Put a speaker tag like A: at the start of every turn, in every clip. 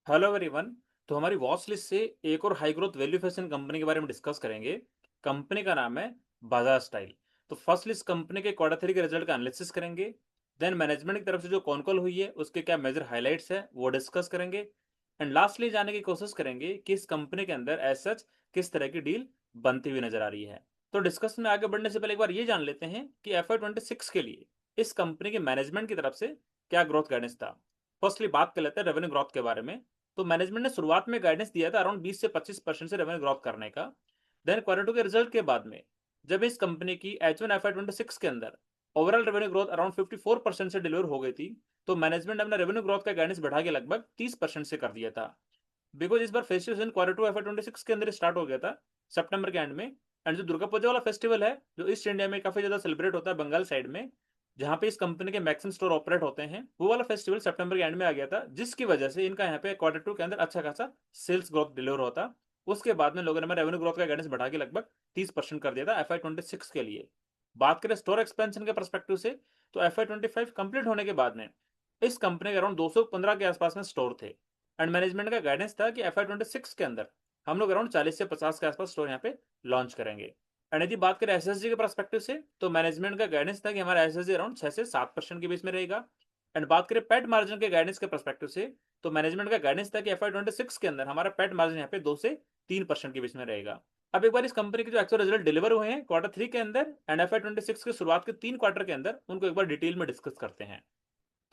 A: Hello everyone. तो हमारी watch list से एक और high growth value fashion company के बारे में डिस्कस करेंगे। कंपनी का नाम है बाजार स्टाइल। तो फर्स्ट लिस्ट कंपनी के क्वार्टर थ्री के रिजल्ट का एनालिसिस करेंगे। देन मैनेजमेंट की तरफ से जो कॉन कॉल हुई है उसके क्या मेजर हाइलाइट्स है वो डिस्कस करेंगे। एंड लास्टली जाने की कोशिश करेंगे कि इस कंपनी के अंदर एज सच किस तरह की डील बनती हुई नजर आ रही है। तो डिस्कशन में आगे बढ़ने से पहले एक बार ये जान लेते हैं कि FY 26 के लिए इस कंपनी के मैनेजमेंट की तरफ से क्या ग्रोथ गाइडेंस था। फर्स्टली बात कर लेते हैं रेवेन्यू ग्रोथ के बारे में। तो मैनेजमेंट ने शुरुआत में गाइडेंस दिया था अराउंड 20 से 25% से रेवेन्यू ग्रोथ करने का। देन क्वार्टर टू के रिजल्ट के बाद में जब इस कंपनी की H1 FY 26 के अंदर ओवरऑल रेवेन्यू ग्रोथ अराउंड 54% से डिलीवर हो गई थी, तो मैनेजमेंट ने अपना रेवेन्यू ग्रोथ का गाइडेंस बढ़ा के लगभग 30% से कर दिया था। बिकॉज इस बार festival season quarter two FY 26 के अंदर स्टार्ट हो गया था, सितंबर के एंड में। एंड जो दुर्गा पूजा वाला फेस्टिवल है जो ईस्ट इंडिया में काफी ज्यादा सेलिब्रेट होता है बंगाल साइड में, जहाँ पे इस कंपनी के मैक्सिमम स्टोर ऑपरेट होते हैं, वो वाला फेस्टिवल सितंबर के एंड में आ गया था, जिसकी वजह से इनका यहाँ पे क्वार्टर टू के अंदर अच्छा खासा सेल्स ग्रोथ डिलीवर होता। उसके बाद में लोगों ने रेवेन्यू ग्रोथ का गाइडेंस बढ़ा के लगभग 30% कर दिया था FY 26 के लिए। बात करें स्टोर एक्सपेंशन के परस्पेक्टिव से, तो FY 25 कंप्लीट होने के बाद में इस कंपनी के अराउंड 215 के आसपास में स्टोर थे। एंड मैनेजमेंट का गाइडेंस था कि FY 26 के अंदर हम लोग अराउंड 40 से 50 के आसपास स्टोर यहाँ पे लॉन्च करेंगे। एंड यदि बात करें एसएसजी के परस्पेक्टिव से, तो मैनेजमेंट का गाइडेंस था कि हमारा एसएसजी अराउंड 6 से 7% के बीच में रहेगा। एंड बात करें पेट मार्जिन के गाइडेंस के परस्पेक्टिव से, तो मैनेजमेंट का गाइडेंस था कि FY 26 के अंदर हमारा पेट मार्जिन यहाँ पे 2 से 3% के बीच में रहेगा। अब एक बार इस कंपनी के जो एक्चुअल रिजल्ट डिलीवर हुए हैं क्वार्टर थ्री के अंदर एंड FY 26 के शुरुआत के 3 क्वार्टर के अंदर, उनको एक बार डिटेल में डिस्कस करते हैं।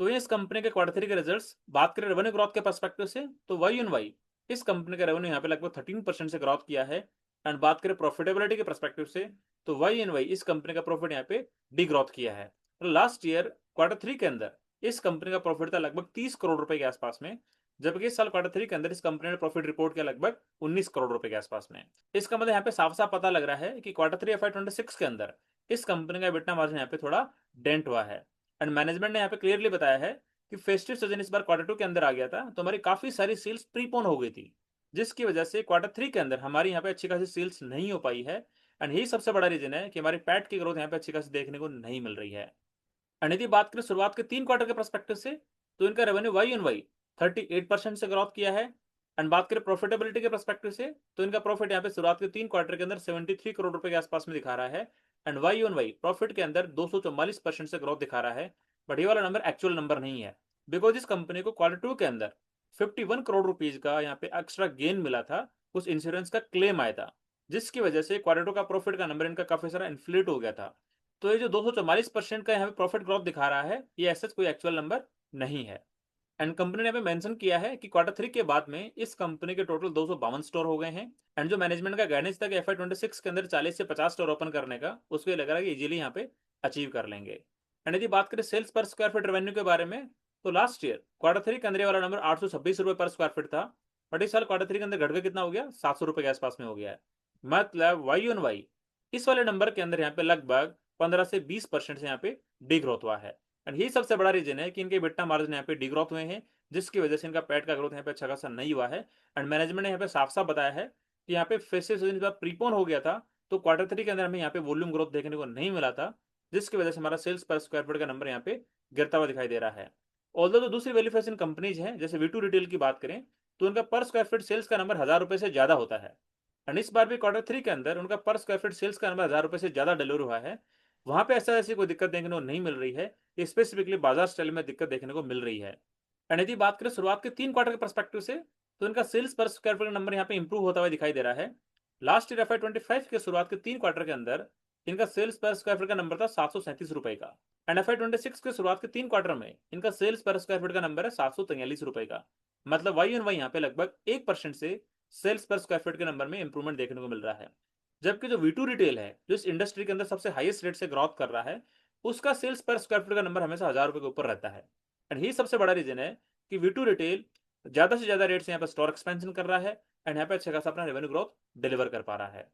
A: तो ये इस कंपनी के क्वार्टर थ्री के रिजल्ट्स बात करें रेवेन्यू ग्रोथ के पर्सपेक्टिव से, तो वाई ऑन वाई इस कंपनी का रेवेन्यू यहाँ पे लगभग 13% से ग्रोथ किया है। एंड बात करें प्रॉफिटेबिलिटी के पर्सपेक्टिव से, तो वाई एन वाई इस कंपनी का प्रॉफिट यहाँ पे डी ग्रोथ किया है। तो लास्ट ईयर क्वार्टर थ्री के अंदर इस कंपनी का प्रॉफिट था लगभग 30 करोड़ रुपए के आसपास में, जबकि इस साल क्वार्टर थ्री के अंदर इस कंपनी ने प्रॉफिट रिपोर्ट किया लगभग 19 करोड़ रुपए के आसपास में। इसका मतलब यहाँ पे साफ साफ पता लग रहा है कि क्वार्टर थ्री FY 26 के अंदर इस कंपनी का EBITDA मार्जिन यहाँ पे थोड़ा डेंट हुआ है। एंड मैनेजमेंट ने यहाँ पे क्लियरली बताया है कि फेस्टिव सीजन इस बार क्वार्टर टू के अंदर आ गया था, तो हमारी काफी सारी सेल्स प्रीपोन हो गई थी, जिसकी वजह से क्वार्टर थ्री के अंदर हमारी यहाँ पे अच्छी खासी सेल्स नहीं हो पाई है। एंड यही सबसे बड़ा रीजन है कि हमारी पैट की ग्रोथ यहाँ पे अच्छी खासी देखने को नहीं मिल रही है। एंड यदि बात करें शुरुआत के 3 क्वार्टर के परस्पेक्टिव से, तो इनका रेवेन्यू वाई ऑन वाई 38% से ग्रोथ किया है। एंड बात करें प्रॉफिटेबिलिटी के परस्पेक्टिव से, तो इनका प्रॉफिट यहाँ पे शुरुआत के 3 क्वार्टर के अंदर 73 करोड़ रुपए के आसपास में दिखा रहा है। And Y on Y profit के अंदर 244% से ग्रोथ दिखा रहा है। बट ये वाला नंबर एक्चुअल नंबर नहीं है, बिकॉज इस कंपनी को क्वार्टर टू के अंदर 51 करोड़ रुपीज का यहाँ पे एक्स्ट्रा गेन मिला था, उस इंश्योरेंस का क्लेम आया था, जिसकी वजह से क्वार्टर टू का प्रॉफिट का नंबर इनका काफी सारा इन्फ्लेट हो गया था। तो ये जो 244% का यहाँ पे प्रॉफिट ग्रोथ दिखा रहा है, ये ऐसा कोई एक्चुअल नंबर नहीं है। एंड कंपनी ने यहाँ पे मेंशन किया है कि क्वार्टर थ्री के बाद में इस कंपनी के टोटल 252 स्टोर हो गए हैं। एंड जो मैनेजमेंट का गाइडेंस था कि FY 26 के अंदर 40 से 50 स्टोर ओपन करने का, उसको ये लग रहा है कि इजीली यहाँ पे अचीव कर लेंगे। एंड यदि बात करें सेल्स पर स्क्वायर फीट रेवेन्यू के बारे में, तो लास्ट ईयर क्वार्टर थ्री के अंदर वाला नंबर 826 रुपए पर स्क्वायर फीट था। बट इस साल क्वार्टर थ्री के अंदर घट के कितना हो गया, 700 रुपए के आसपास में हो गया है। मतलब वाई ऑन वाई इस वाले नंबर के अंदर यहाँ पे लगभग 15 से 20% से यहाँ पे डी ग्रोथ हुआ है। एंड यही सबसे बड़ा रीजन है कि इनके बिट्टा मार्जिन यहाँ पे डी ग्रोथ हुए हैं, जिसकी वजह से इनका पैट का ग्रोथ यहाँ पे अच्छा खासा नहीं हुआ है। एंड मैनेजमेंट ने यहाँ पे साफ साफ बताया है कि यहाँ पे फेस्टिव सीजन जब प्रीपोन हो गया था, तो क्वार्टर थ्री के अंदर हमें यहाँ पे वॉल्यूम ग्रोथ देखने को नहीं मिला था, जिसकी वजह से हमारा सेल्स पर स्क्वायर फीट का नंबर यहाँ पे गिरता हुआ दिखाई दे रहा है। ऑल्दो जो दूसरी वैल्यूफेशन कंपनीज हैं जैसे वी2 रिटेल की बात करें, तो उनका पर स्क्वायर फीट सेल्स का नंबर 1000 रुपए से ज्यादा होता है। एंड इस बार भी क्वार्टर थ्री के अंदर उनका पर स्क्वायर फीट सेल्स का नंबर 1000 रुपए से ज्यादा डिलीवर हुआ है। वहां पे ऐसी कोई दिक्कत देखने को नहीं मिल रही है, स्पेसिफिकली बाजार स्टाइल में दिक्कत देखने को मिल रही है। एंड यदि बात करें शुरुआत के 3 क्वार्टर के परस्पेक्टिव से, तो इनका सेल्स पर स्क्वायर फीट नंबर यहाँ पे इंप्रूव होता हुआ दिखाई दे रहा है। लास्ट ईयर FY 25 के शुरुआत के 3 क्वार्टर के अंदर इनका सेल्स पर स्क्वायर फीट का नंबर था 737 रुपए का। एंड FY 26 के शुरुआत के 3 क्वार्टर में इनका सेल्स पर स्क्वायर फीट का नंबर है 743 रुपए का। मतलब वाई ऑन वाई यहाँ पे लगभग 1% से सेल्स पर स्क्वायर फीट के नंबर में इंप्रूवमेंट देखने को मिल रहा है। जबकि जो वी2 रिटेल है जो इस इंडस्ट्री के अंदर सबसे हाईएस्ट रेट से ग्रोथ कर रहा है, उसका सेल्स पर स्क्वायर फीट का नंबर हमेशा 1000 रुपए के ऊपर रहता है। एंड यही सबसे बड़ा रीजन है कि वी2 रिटेल ज्यादा से ज्यादा रेट से यहाँ पर स्टोर एक्सपेंशन कर रहा है एंड यहाँ पे अच्छा खासा अपना रेवेन्यू ग्रोथ डिलीवर कर पा रहा है।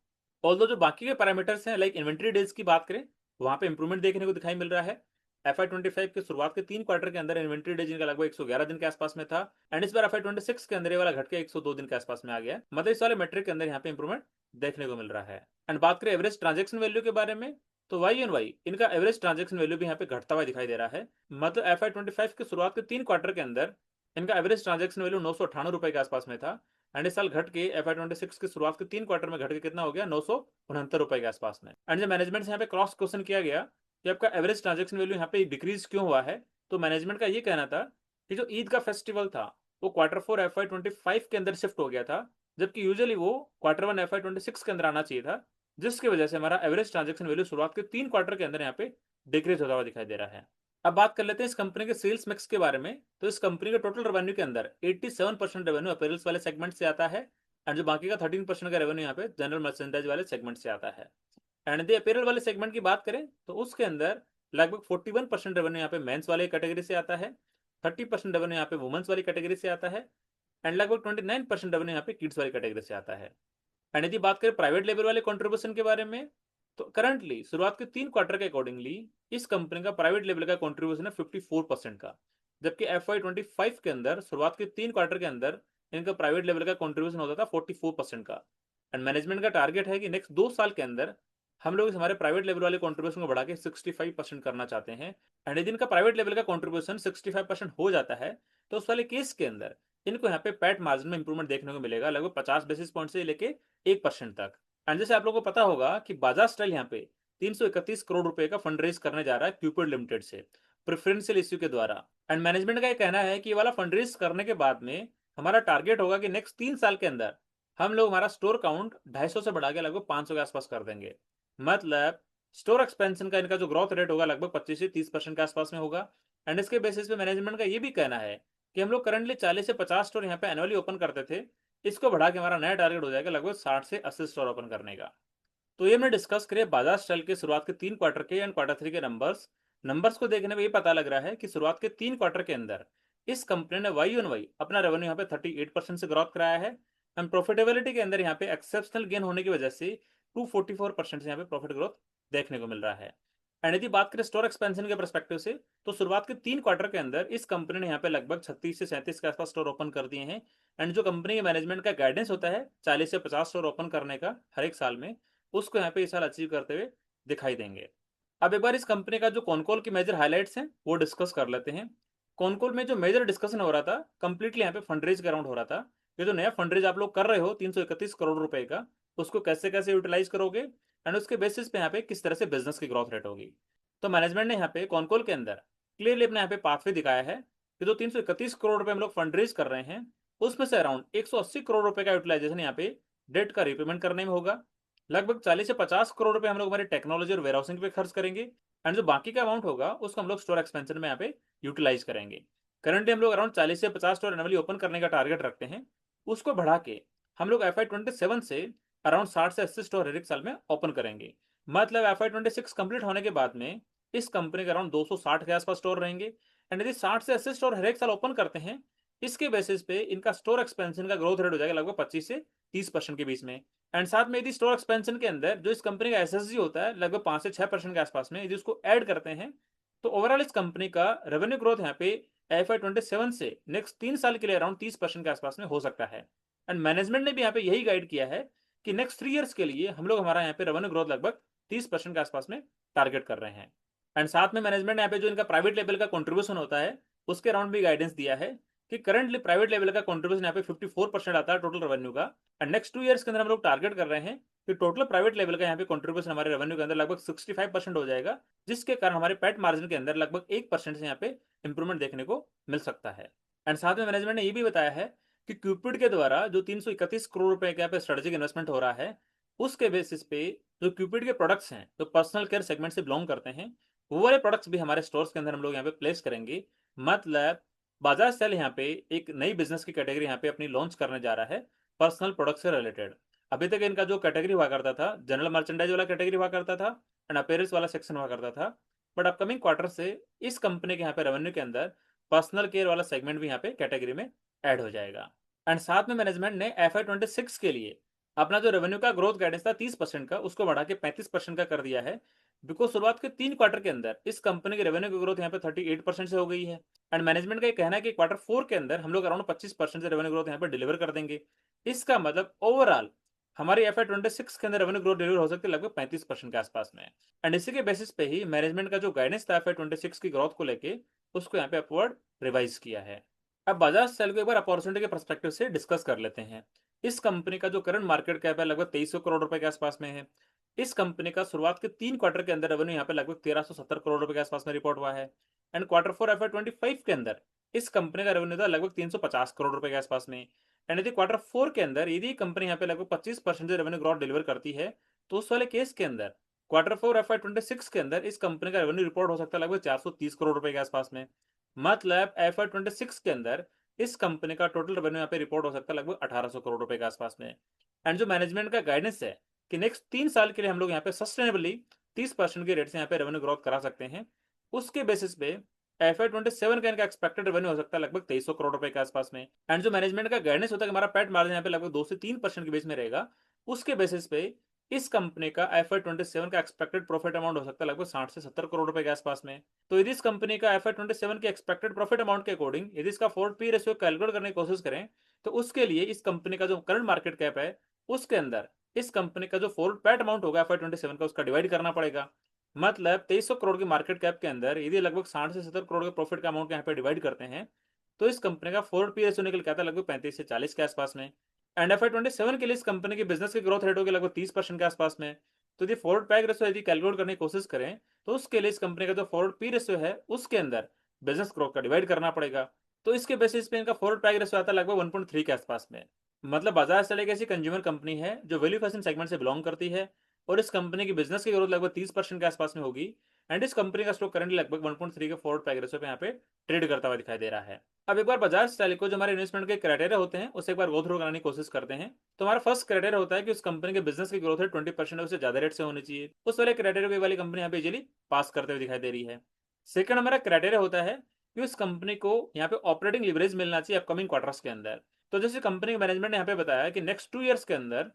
A: ऑल्दो जो बाकी के पैरामीटर्स हैं लाइक इन्वेंट्री डेज की बात करें, वहां पे इंप्रूवमेंट देखने को दिखाई मिल रहा है। FY 25 के शुरुआत के 3 क्वार्टर के अंदर इन्वेंट्री डेज इनका लगभग 111 दिन के आसपास में था। एंड इस बार FY 26 के अंदर ये वाला घट के 102 दिन के आसपास में आ गया, मतलब इस वाले मेट्रिक के अंदर यहाँ पे इंप्रूवमेंट देखने को मिल रहा है। एंड बात करें एवरेज ट्रांजेक्शन वैल्यू के बारे में, तो वाई एन वाई इनका एवरेज ट्रांजेक्शन वैल्यू भी यहाँ पे घटता हुआ दिखाई दे रहा है। मतलब FY 25 के शुरुआत के 3 क्वार्टर के अंदर इनका एवरेज ट्रांजैक्शन वैल्यू 998 रुपए के आसपास में था। एंड इस साल घट के FY26 की शुरुआत के 3 क्वार्टर में घट के कितना हो गया, 969 रुपए के आसपास में। एंड जब मैनेजमेंट से यहाँ पे क्रॉस क्वेश्चन किया गया कि आपका एवरेज ट्रांजैक्शन वैल्यू यहाँ पे डिक्रीज क्यों हुआ है, तो मैनेजमेंट का ये कहना था कि जो ईद का फेस्टिवल था वो Q4 FY25 के अंदर शिफ्ट हो गया था, जबकि यूजुअली वो Q1 FY26 के अंदर आना चाहिए था, जिसकी वजह से हमारा एवरेज ट्रांजैक्शन वैल्यू शुरुआत के 3 क्वार्टर के अंदर यहाँ पे डिक्रीज होता हुआ दिखाई दे रहा है। अब बात कर लेते हैं इस कंपनी के सेल्स मिक्स के बारे में। तो इस कंपनी के टोटल रेवेन्यू के अंदर 87% रेवेन्यू अपीयरेंस वाले सेगमेंट से आता है, एंड जो बाकी का 13% का रेवेन्यू यहाँ पे जनरल मर्चेंडाइज वाले सेगमेंट से आता है। एंड यदि अपीयरल वाले सेगमेंट की बात करें तो उसके अंदर लगभग 41% रेवेन्यू यहाँ पे मेंस वाले कैटेगरी से आता है, 30% रेवेन्यू यहाँ पे वुमेन्स वाली कैटेगरी से आता है, एंड लगभग 29% रेवेन्यू यहाँ पे किड्स वाली कैटेगरी से आता है। एंड यदि बात करें प्राइवेट लेवल वाले कंट्रीब्यूशन के बारे में, तो करंटली शुरुआत के 3 क्वार्टर के अकॉर्डिंगली इस कंपनी का प्राइवेट लेवल का कंट्रीब्यूशन है 54% का, जबकि FY25 के अंदर शुरुआत के 3 क्वार्टर के अंदर इनका प्राइवेट लेवल का कंट्रीब्यूशन होता था 44% का। एंड मैनेजमेंट का टारगेट है कि नेक्स्ट 2 साल के अंदर हम लोग हमारे प्राइवेट लेवल वाले कंट्रीब्यूशन को बढ़ा के 65% करना चाहते हैं। एंड यदि इनका प्राइवेट लेवल का कंट्रीब्यूशन 65% हो जाता है, तो उस वाले केस के अंदर इनको यहाँ पे पैट मार्जिन में इंप्रूवमेंट देखने को मिलेगा, लगभग 50 बेसिस पॉइंट से लेके 1% तक। एंड जैसे आप लोगों को पता होगा कि बाजाज स्टाइल यहाँ पे 331 करोड़ रुपए का फंड रेज करने जा रहा है क्यूपिड लिमिटेड से प्रेफरेंशियल इश्यू के द्वारा। एंड मैनेजमेंट का ये कहना है कि ये वाला फंड रेज करने के बाद में हमारा टारगेट होगा कि नेक्स्ट 3 साल के अंदर हम लोग हमारा स्टोर काउंट 250 से बढ़ा के लगभग 500 के आसपास कर देंगे। मतलब स्टोर एक्सपेंशन का इनका जो ग्रोथ रेट होगा लगभग 25 से 30% के आसपास में होगा। एंड इसके बेसिस पे मैनेजमेंट का ये भी कहना है कि हम लोग करंटली 40 से 50 स्टोर यहाँ पे एनुअली ओपन करते थे, इसको बढ़ा के हमारा नया टारगेट हो जाएगा लगभग 60 से 80 स्टोर ओपन करने का। तो ये हमने डिस्कस करें बाजाज स्टाइल के शुरुआत के 3 क्वार्टर के एंड Q3 के नंबर्स को देखने में ये पता लग रहा है कि शुरुआत के 3 क्वार्टर के अंदर इस कंपनी ने वाई ऑन वाई अपना रेवेन्यू यहाँ पे 38% से ग्रोथ कराया है। एंड प्रॉफिटेबिलिटी के अंदर यहाँ पे एक्सेप्शनल गेन होने की वजह से 244% से यहाँ पे प्रॉफिट ग्रोथ देखने को मिल रहा है। एंड यदि बात करें स्टोर एक्सपेंशन के परस्पेक्टिव से, तो शुरुआत के 3 क्वार्टर के अंदर इस कंपनी ने यहाँ पे लगभग 36 से 37 के आसपास स्टोर ओपन कर दिए हैं। एंड जो कंपनी के मैनेजमेंट का गाइडेंस होता है 40 से 50 स्टोर ओपन करने का हर एक साल में, उसको यहाँ पे इस साल अचीव करते हुए दिखाई देंगे। अब एक बार इस कंपनी का जो कॉनकॉल की मेजर हाइलाइट्स हैं वो डिस्कस कर लेते हैं। कॉनकॉल में जो मेजर डिस्कशन हो रहा था कंप्लीटली यहाँ पे फंडरेज के अराउंड हो रहा था। ये जो नया फंडरेज आप लोग कर रहे हो 331 करोड़ रुपए का, उसको कैसे कैसे यूटिलाइज करोगे एंड उसके बेसिस पे यहाँ पे किस तरह से बिजनेस की ग्रोथ रेट होगी। तो मैनेजमेंट ने यहाँ पे कॉनकॉल के अंदर क्लियरली अपने यहाँ पे पाथवे दिखाया है कि जो 331 करोड़ रुपए हम लोग फंडरेज कर रहे हैं, उसमें से अराउंड 180 करोड़ रुपए का यूटिलाइजेशन यहाँ पे डेट का रिपेमेंट करने में होगा। लगभग 40 से 50 करोड़ रुपए हम लोग हमारी टेक्नोलॉजी और वेयरहाउसिंग पे खर्च करेंगे, एंड जो बाकी का अमाउंट होगा उसको हम लोग स्टोर एक्सपेंशन में यहाँ पे यूटिलाइज करेंगे। करंटली हम लोग अराउंड 40 से 50 स्टोर एनुअली ओपन करने का टारगेट रखते हैं, उसको बढ़ा के हम लोग FY27 से अराउंड 60 से 80 स्टोर हर एक साल में ओपन करेंगे। मतलब FY26 कंप्लीट होने के बाद में इस कंपनी के अराउंड 260 के आसपास स्टोर रहेंगे। एंड यदि 60 से 80 स्टोर हर एक साल ओपन करते हैं, इसके बेसिस पे इनका स्टोर एक्सपेंशन का ग्रोथ रेट हो जाएगा लगभग 25 से 30% के बीच में। एंड साथ में यदि स्टोर एक्सपेंशन के अंदर जो इस कंपनी का SSG होता है लगभग 5 से 6% के आसपास में, यदि उसको ऐड करते हैं, तो ओवरऑल इस कंपनी का रेवेन्यू ग्रोथ यहाँ पे FY27 से नेक्स्ट 3 साल के लिए अराउंड 30% के आसपास में हो सकता है। एंड मैनेजमेंट ने भी यहाँ पे यही गाइड किया है कि नेक्स्ट 3 ईयर्स के लिए हम लोग हमारा यहाँ पे रेवेन्यू ग्रोथ लगभग 30% के आसपास में टारगेट कर रहे हैं। एंड साथ में मैनेजमेंट ने यहाँ पे जो इनका प्राइवेट लेवल का कंट्रीब्यूशन होता है उसके अराउंड भी गाइडेंस दिया है कि करंटली प्राइवेट लेवल का कंट्रीब्यूशन यहाँ पे 54% आता है टोटल रेवेन्यू का। एंड नेक्स्ट 2 ईयर्स के अंदर हम लोग टारगेट कर रहे हैं कि टोटल प्राइवेट लेवल का यहाँ पे कंट्रीब्यूशन हमारे रेवेन्यू के अंदर लगभग 65% हो जाएगा, जिसके कारण हमारे पैट मार्जिन के अंदर लगभग 1% से यहाँ पे इंप्रूवमेंट देखने को मिल सकता है। एंड साथ में मैनेजमेंट ने ये भी बताया है कि क्यूपिड के द्वारा जो 331 करोड़ रुपए का यहाँ पे स्ट्रेटेजिक इन्वेस्टमेंट हो रहा है, उसके बेसिस पे जो क्यूपिड के प्रोडक्ट्स हैं जो पर्सनल केयर सेगमेंट से बिलोंग करते हैं, वो वाले प्रोडक्ट्स भी हमारे स्टोर्स के अंदर हम लोग यहाँ पे प्लेस करेंगे। मतलब बाजार सेल यहाँ पे एक नई बिजनेस की कैटेगरी यहाँ पे अपनी लॉन्च करने जा रहा है पर्सनल प्रोडक्ट से रिलेटेड। अभी तक इनका जो कैटेगरी हुआ करता था जनरल मर्चेंडाइज वाला कैटेगरी हुआ करता था एंड अपीयरेंस वाला सेक्शन हुआ करता था, बट अपकमिंग क्वार्टर से इस कंपनी के यहाँ पे रेवेन्यू के अंदर पर्सनल केयर वाला सेगमेंट भी यहाँ पे कैटेगरी में ऐड हो जाएगा। एंड साथ में मैनेजमेंट ने FY26 के लिए अपना जो रेवेन्यू का ग्रोथ गाइडेंस था 30% का, उसको बढ़ा के 35% का कर दिया है, बिकॉज शुरुआत के 3 क्वार्टर के अंदर इस कंपनी की रेवेन्यू की ग्रोथ यहाँ पे 38% से हो गई है। एंड मैनेजमेंट का ये कहना है कि Q4 के अंदर हम लोग अराउंड 25% से रेवेन्यू ग्रोथ यहाँ पे डिलीवर कर देंगे। इसका मतलब ओवरऑल हमारी FY26 के अंदर रेवेन्यू ग्रोथ डिलीवर हो सकती है लगभग 35% के आसपास में। एंड इसी के बेसिस पे ही मैनेजमेंट का जो गाइडेंस था FY26 की ग्रोथ को लेके, उसको यहाँ पे अपवर्ड रिवाइज किया है। अब बजाज सेल को एक बार अपॉर्चुनिटी के पर्सपेक्टिव से डिस्कस कर लेते हैं। इस कंपनी का जो करंट मार्केट कैप है लगभग 2300 करोड़ रुपए के आसपास में है। इस कंपनी का शुरुआत के 3 क्वार्टर के अंदर रेवेन्यू यहाँ पे लगभग 1370 करोड़ रुपए के आसपास में रिपोर्ट हुआ है। एंड Q4 FY25 के अंदर इस कंपनी का रेवेन्यू था लगभग 350 करोड़ रुपए के आसपास में। एंड यदि Q4 के अंदर यदि कंपनी यहाँ पे लगभग 25% रेवेन्यू ग्रोथ डिलीवर करती है, तो उस वाले केस के अंदर Q4 FY26 के अंदर इस कंपनी का रेवेन्यू रिपोर्ट हो सकता है लगभग 430 करोड़ रुपए के आसपास में। मतलब FY26 के अंदर इस कंपनी का टोटल रेवेन्यू यहाँ पे रिपोर्ट हो सकता है लगभग 1800 करोड़ रुपए के आसपास में। एंड जो मैनेजमेंट का गाइडेंस है कि नेक्स्ट 3 साल के लिए हम लोग यहाँ पे सस्टेनेबली 30% के रेट से यहाँ पे रेवेन्यू ग्रोथ करा सकते हैं, उसके बेसिस पे FY27 का इनका एक्सपेक्टेड रेवेन्यू हो सकता है लगभग 2300 करोड़ रुपए के आसपास में। एंड जो मैनेजमेंट का गाइडेंस होता है कि हमारा पैट मार्जिन यहाँ पे लगभग 2 से 3% के बीच में रहेगा, उसके बेसिस पे इस कंपनी का FY27 का एक्सपेक्टेड प्रॉफिट अमाउंट हो सकता है लगभग 60 से 70 करोड़ रुपए के आसपास में। तो यदि इस कंपनी का FY27 के एक्सपेक्टेड प्रॉफिट अमाउंट के अकॉर्डिंग यदि इसका फोर्ड पी रेशियो कैलकुलेट करने की कोशिश करें, तो उसके लिए इस कंपनी का जो करंट मार्केट कैप है उसके अंदर इस कंपनी का जो फोर्ड पैट अमाउंट होगा FY27 का उसका डिवाइड करना पड़ेगा। मतलब 2300 करोड़ की मार्केट कैप के अंदर यदि लगभग 60 से 70 करोड़ के प्रॉफिट का अमाउंट यहाँ पे डिवाइड करते हैं, तो इस कंपनी का फोर्ड पी रेशियो निकल के आता है लगभग 35 से 40 के आसपास में। एंड FY27 के लिए इस कंपनी की बिजनेस की ग्रोथ रेट होगी लगभग 30% के आसपास में। तो यदि फॉरवर्ड पैक रेशियो यदि कैलकुलेट करने की कोशिश करें, तो उसके लिए इस कंपनी का जो फॉरवर्ड पी रेशियो है उसके अंदर बिजनेस ग्रोथ का डिवाइड करना पड़ेगा। तो इसके बेसिस पे इनका फॉरवर्ड पैक रेशियो आता है लगभग 1.3 के आसपास में। मतलब बाजार से एक ऐसी कंज्यूमर कंपनी है जो वैल्यू फैशन सेगमेंट से बिलोंग करती है, और इस कंपनी की बिजनेस की ग्रोथ लगभग 30% के आसपास में होगी। एंड इस कंपनी का स्टॉक करंटली लगभग 1.3 के फॉरवर्ड पैक रेशियो पे यहाँ पे ट्रेड करता हुआ दिखाई दे रहा है। अब एक बार बजाज स्टाइल को जो हमारे इन्वेस्टमेंट के क्राइटेरिया होते हैं उसे एक बार गो थ्रू कराने की कोशिश करते हैं। तो हमारा फर्स्ट क्राइटेरिया होता है कि उस कंपनी के बिजनेस की ग्रोथ रेट 20% उससे ज्यादा रेट से होनी चाहिए। उस वाले क्राइटेरिया को वाली कंपनी यहाँ पे इजीली पास करते हुए दिखाई दे रही है। सेकंड हमारा क्राइटेरिया होता है कि उस कंपनी को यहाँ पे ऑपरेटिंग लिवरेज मिलना चाहिए अपकमिंग क्वार्टर्स के अंदर। तो जैसे कंपनी मैनेजमेंट ने यहाँ पे बताया कि नेक्स्ट 2 ईयर्स के अंदर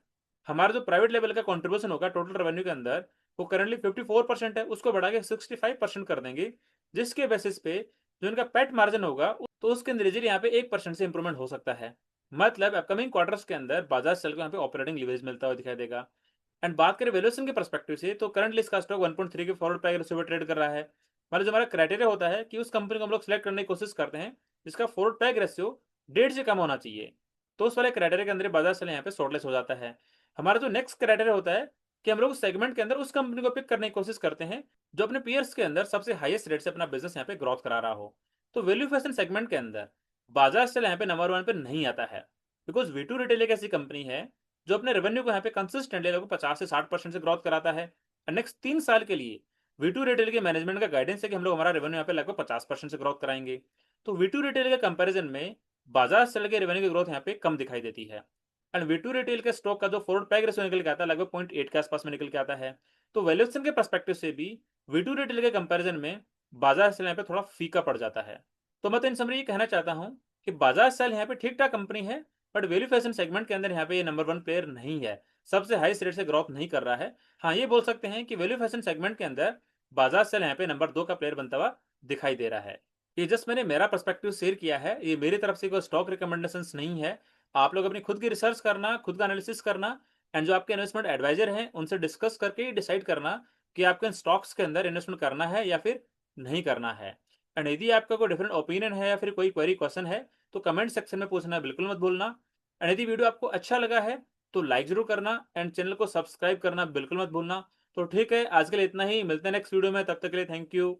A: हमारा जो प्राइवेट लेवल का कॉन्ट्रीब्यूशन होगा टोटल रेवेन्यू के अंदर, वो करंटली 54% है, उसको बढ़ा के 65% कर देंगे, जिसके बेसिस पे जो इनका पेट मार्जिन होगा तो उसके अंदर इजीली यहाँ पे 1% से इंप्रूवमेंट हो सकता है। मतलब अपकमिंग क्वार्टर्स के अंदर बाजार सेल को यहाँ पे ऑपरेटिंग लिवरेज मिलता हुआ दिखाई देगा। एंड बात करें वैल्यूएशन के पर्सपेक्टिव से, तो करंटली इसका स्टॉक 1.3 के फॉरवर्ड प्राइस रेशियो पे ट्रेड कर रहा है। मतलब जो हमारा क्राइटेरिया होता है कि उस कंपनी को हम लोग सिलेक्ट करने की कोशिश करते हैं जिसका फॉरवर्ड पैक रेशियो 1.5 से कम होना चाहिए, तो उस वाले क्राइटेरिया के अंदर बाजार सेल यहाँ पे शॉर्टलिस्ट हो जाता है। हमारा जो नेक्स्ट क्राइटेरिया होता है कि हम लोग सेगमेंट के अंदर उस कंपनी को पिक करने की कोशिश करते हैं जो अपने पीयर्स के अंदर सबसे हाईएस्ट रेट से अपना बिजनेस यहाँ पे ग्रोथ करा रहा हो। तो वैल्यू फैशन सेगमेंट के अंदर बाजार सेल यहाँ पे नंबर 1 पे नहीं आता है, बिकॉज वी2 रिटेल एक ऐसी कंपनी है जो अपने रेवेन्यू को यहाँ पे कंसिस्टेंटली लगभग 50 से 60% से ग्रोथ कराता है। नेक्स्ट 3 साल के लिए वी2 रिटेल के मैनेजमेंट का गाइडेंस है कि हम लोग हमारा रेवेन्यू यहाँ पे लगभग 50% से ग्रोथ कराएंगे। तो वी2 रिटेल के कंपैरिजन में बाजार सेल के रेवेन्यू की ग्रोथ यहाँ पे कम दिखाई देती है। एंड वी2 रिटेल के स्टॉक का जो फॉरवर्ड पैक रेशियो निकल के आता है लगभग 0.8 के आसपास में निकल के आता है। तो वैल्यूएशन के पर्सपेक्टिव से भी वी2 रिटेल के कंपैरिजन में बाजार सेल यहाँ पे थोड़ा फीका पड़ जाता है। तो मैं तो इन समरी ये कहना चाहता हूँ कि बाजार सेल यहाँ पे ठीक ठाक कंपनी है, बट वैल्यू फैशन सेगमेंट के अंदर यहाँ पे ये नंबर 1 प्लेयर नहीं है, सबसे हाईएस्ट रेट से ग्रोथ नहीं कर रहा है। हाँ, ये बोल सकते हैं कि वैल्यू फैशन सेगमेंट के अंदर बाजार सेल यहाँ पे नंबर 2 का प्लेयर बनता हुआ दिखाई दे रहा है। ये जस्ट मैंने मेरा पर्सपेक्टिव शेयर किया है, ये मेरी तरफ से कोई स्टॉक रिकमेंडेशन नहीं है। आप लोग अपनी खुद की रिसर्च करना, खुद का एनालिसिस करना, एंड जो आपके इन्वेस्टमेंट एडवाइजर हैं उनसे डिस्कस करके डिसाइड करना कि आपको इन स्टॉक्स के अंदर इन्वेस्टमेंट करना है या फिर नहीं करना है। एंड यदि आपका कोई डिफरेंट ओपिनियन है या फिर कोई क्वेरी क्वेश्चन है, तो कमेंट सेक्शन में पूछना बिल्कुल मत भूलना। एंड यदि वीडियो आपको अच्छा लगा है तो लाइक जरूर करना एंड चैनल को सब्सक्राइब करना बिल्कुल मत भूलना। तो ठीक है, आज के लिए इतना ही, मिलते हैं नेक्स्ट वीडियो में, तब तक के लिए थैंक यू।